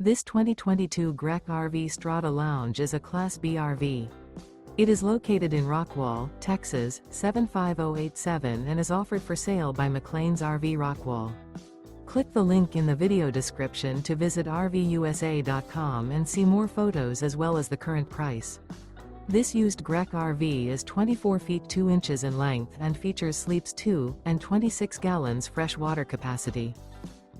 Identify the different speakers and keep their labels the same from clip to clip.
Speaker 1: This 2022 Grech RV Strada Lounge is a Class B RV. It is located in Rockwall, Texas, 75087 and is offered for sale by McClain's RV Rockwall. Click the link in the video description to visit RVUSA.com and see more photos as well as the current price. This used Grech RV is 24 feet 2 inches in length and features sleeps 2 and 26 gallons fresh water capacity.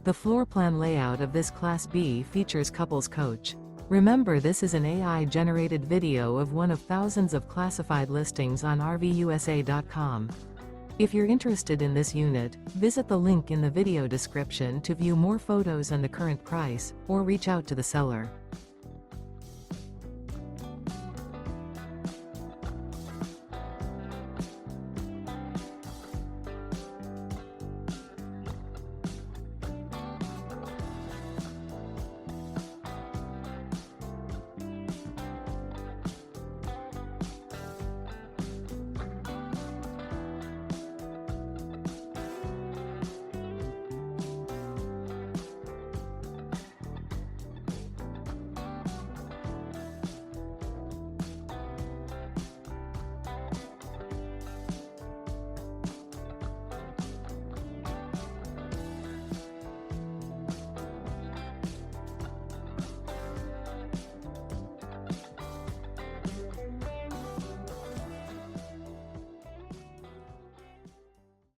Speaker 1: The floor plan layout of this Class B features couples coach. Remember, this is an AI-generated video of one of thousands of classified listings on RVUSA.com. If you're interested in this unit, visit the link in the video description to view more photos and the current price, or reach out to the seller.